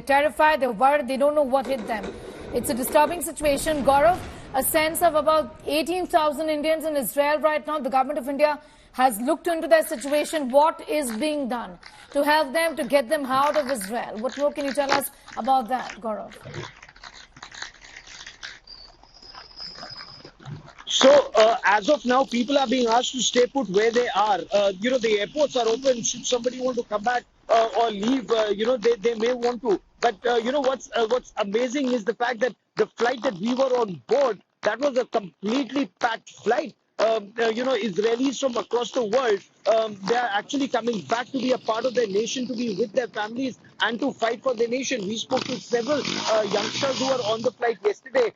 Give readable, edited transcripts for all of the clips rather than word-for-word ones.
terrified, they're worried, they don't know what hit them. It's a disturbing situation. Gaurav, a sense of about 18,000 Indians in Israel right now. The government of India has looked into their situation. What is being done to help them, to get them out of Israel? What more can you tell us about that, Gaurav? So, as of now, people are being asked to stay put where they are. The airports are open. Should somebody want to come back or leave, they may want to. But, what's amazing is the fact that the flight that we were on board, that was a completely packed flight. Israelis from across the world, they are actually coming back to be a part of their nation, to be with their families and to fight for their nation. We spoke to several youngsters who were on the flight yesterday.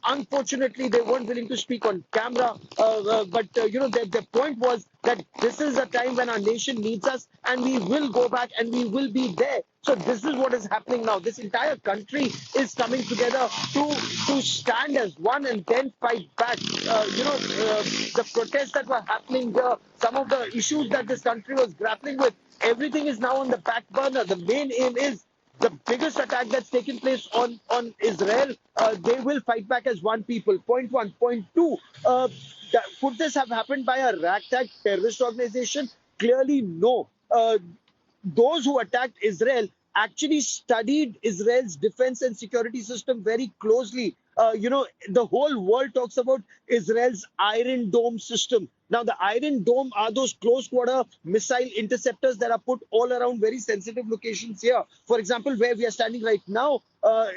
Unfortunately, they weren't willing to speak on camera. But their point was that this is a time when our nation needs us and we will go back and we will be there. So this is what is happening now. This entire country is coming together to stand as one and then fight back. The protests that were happening here, some of the issues that this country was grappling with, everything is now on the back burner. The main aim is the biggest attack that's taken place on Israel. They will fight back as one people. Point one. Point two, could this have happened by a ragtag terrorist organization? Clearly, no. Those who attacked Israel actually studied Israel's defense and security system very closely. The whole world talks about Israel's Iron Dome system. Now, the Iron Dome are those close quarter missile interceptors that are put all around very sensitive locations here. For example, where we are standing right now,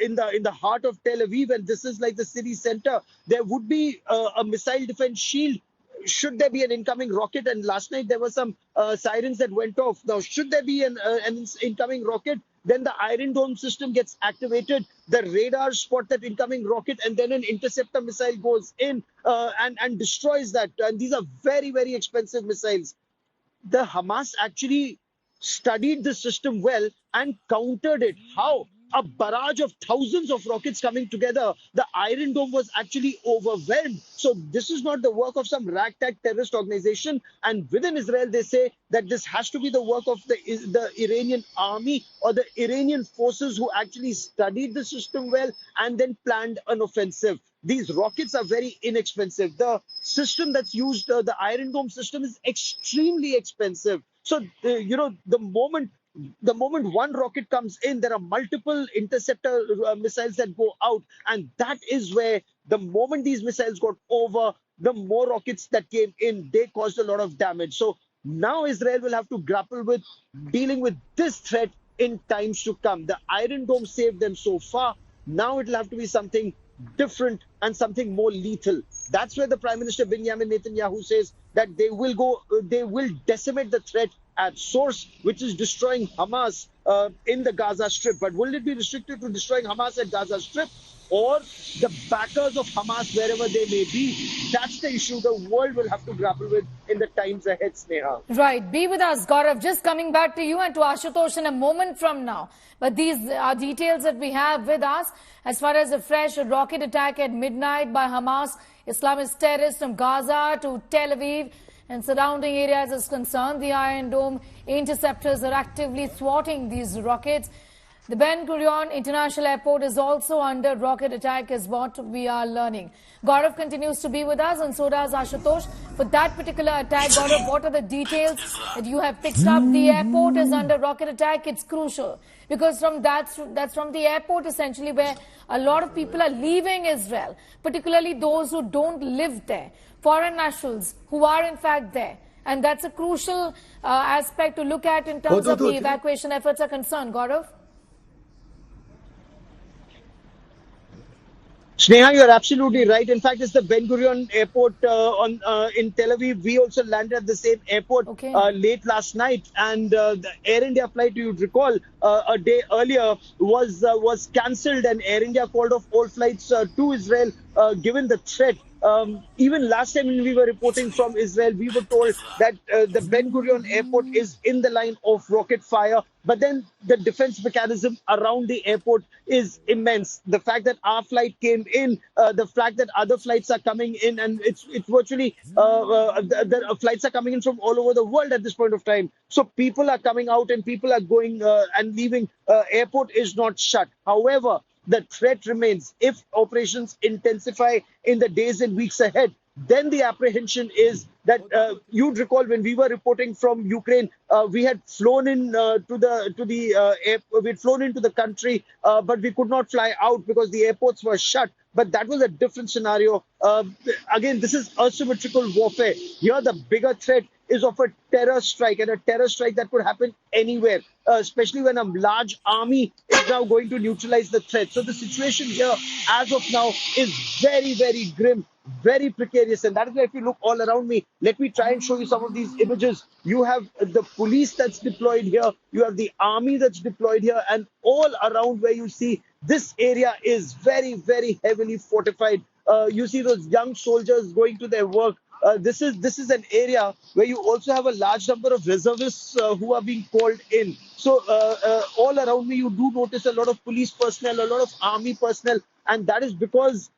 in the heart of Tel Aviv, and this is like the city center, there would be a missile defense shield should there be an incoming rocket. And last night there were some sirens that went off. Now, should there be an incoming rocket, then the Iron Dome system gets activated. The radar spot that incoming rocket, and then an interceptor missile goes in and destroys that. And these are very, very expensive missiles. The Hamas actually studied the system well and countered it. How? A barrage of thousands of rockets coming together. The Iron Dome was actually overwhelmed. So this is not the work of some ragtag terrorist organization. And within Israel, they say that this has to be the work of the Iranian army or the Iranian forces who actually studied the system well and then planned an offensive. These rockets are very inexpensive. The system that's used, the Iron Dome system, is extremely expensive. So, the moment one rocket comes in, there are multiple interceptor missiles that go out. And that is where the moment these missiles got over, the more rockets that came in, they caused a lot of damage. So now Israel will have to grapple with dealing with this threat in times to come. The Iron Dome saved them so far. Now it'll have to be something different and something more lethal. That's where the Prime Minister Benjamin Netanyahu says that they will decimate the threat at source, which is destroying Hamas in the Gaza Strip. But will it be restricted to destroying Hamas at Gaza Strip or the backers of Hamas wherever they may be? That's the issue the world will have to grapple with in the times ahead, Sneha. Right. Be with us, Gaurav. Just coming back to you and to Ashutosh in a moment from now. But these are details that we have with us as far as a fresh rocket attack at midnight by Hamas, Islamist terrorists from Gaza to Tel Aviv and surrounding areas is concerned. The Iron Dome interceptors are actively thwarting these rockets. The Ben Gurion International Airport is also under rocket attack, is what we are learning. Gaurav continues to be with us, and so does Ashutosh. For that particular attack, Gaurav, what are the details that you have picked up? The airport is under rocket attack. It's crucial because that's from the airport essentially where a lot of people are leaving Israel, particularly those who don't live there, foreign nationals who are in fact there. And that's a crucial aspect to look at in terms of the evacuation efforts are concerned. Gaurav? Sneha, you're absolutely right. In fact, it's the Ben Gurion Airport in Tel Aviv. We also landed at the same airport late last night, and the Air India flight, you'd recall, a day earlier was cancelled, and Air India called off all flights to Israel, given the threat. Even last time when we were reporting from Israel, we were told that the Ben Gurion airport is in the line of rocket fire. But then the defense mechanism around the airport is immense. The fact that our flight came in, the fact that other flights are coming in, and it's virtually the flights are coming in from all over the world at this point of time. So people are coming out and people are going and leaving. Airport is not shut. However, the threat remains. If operations intensify in the days and weeks ahead, then the apprehension is that you'd recall when we were reporting from Ukraine, we had flown in we'd flown into the country, but we could not fly out because the airports were shut. But that was a different scenario. Again, this is asymmetrical warfare. Here, the bigger threat is of a terror strike, and a terror strike that could happen anywhere, especially when a large army is now going to neutralize the threat. So the situation here, as of now, is very, very grim, very precarious. And that is why if you look all around me, let me try and show you some of these images. You have the police that's deployed here, you have the army that's deployed here, and all around where you see this area is very, very heavily fortified. You see those young soldiers going to their work. This is an area where you also have a large number of reservists who are being called in. So all around me, you do notice a lot of police personnel, a lot of army personnel, and that is because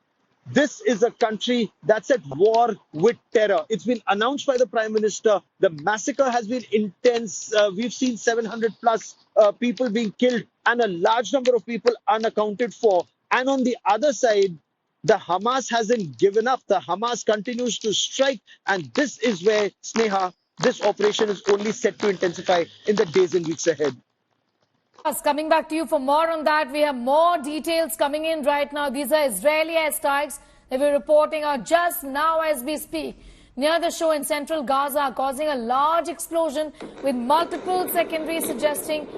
this is a country that's at war with terror. It's been announced by the Prime Minister. The massacre has been intense. We've seen 700 plus people being killed and a large number of people unaccounted for. And on the other side, the Hamas hasn't given up. The Hamas continues to strike. And this is where, Sneha, this operation is only set to intensify in the days and weeks ahead. Coming back to you for more on that. We have more details coming in right now. These are Israeli airstrikes that we're reporting out just now as we speak near the shore in central Gaza, causing a large explosion with multiple secondaries suggesting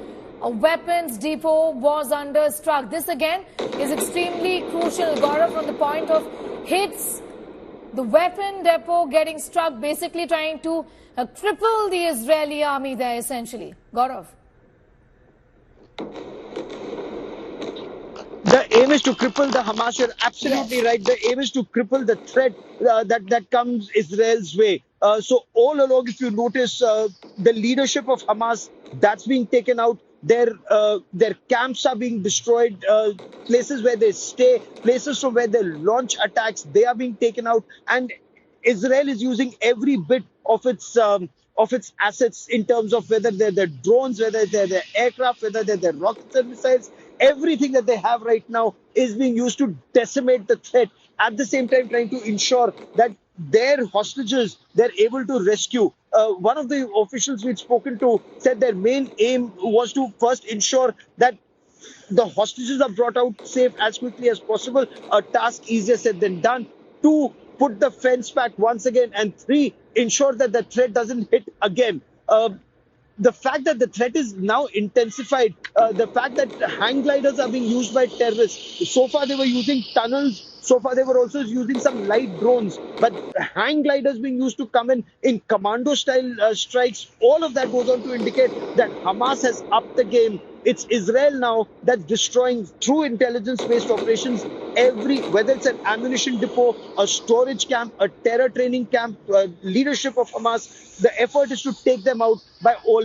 a weapons depot was under struck. This again is extremely crucial, Gaurav, from the point of hits, the weapon depot getting struck, basically trying to cripple the Israeli army there essentially. Gaurav. The aim is to cripple the Hamas. You're absolutely right. The aim is to cripple the threat that comes Israel's way. So all along, if you notice, the leadership of Hamas, that's being taken out. Their camps are being destroyed. Places where they stay, places from where they launch attacks, they are being taken out. And Israel is using every bit of its assets in terms of whether they're the drones, whether they're the aircraft, whether they're the rockets and missiles. Everything that they have right now is being used to decimate the threat. At the same time, trying to ensure that their hostages they're able to rescue. One of the officials we'd spoken to said their main aim was to first ensure that the hostages are brought out safe as quickly as possible. A task easier said than done. 2, put the fence back once again. And 3, ensure that the threat doesn't hit again. The fact that the threat is now intensified, the fact that hang gliders are being used by terrorists. So far, they were using tunnels. So far, they were also using some light drones. But hang gliders being used to come in commando-style strikes, all of that goes on to indicate that Hamas has upped the game. It's Israel now that's destroying, through intelligence-based operations, whether it's an ammunition depot, a storage camp, a terror training camp, leadership of Hamas. The effort is to take them out by all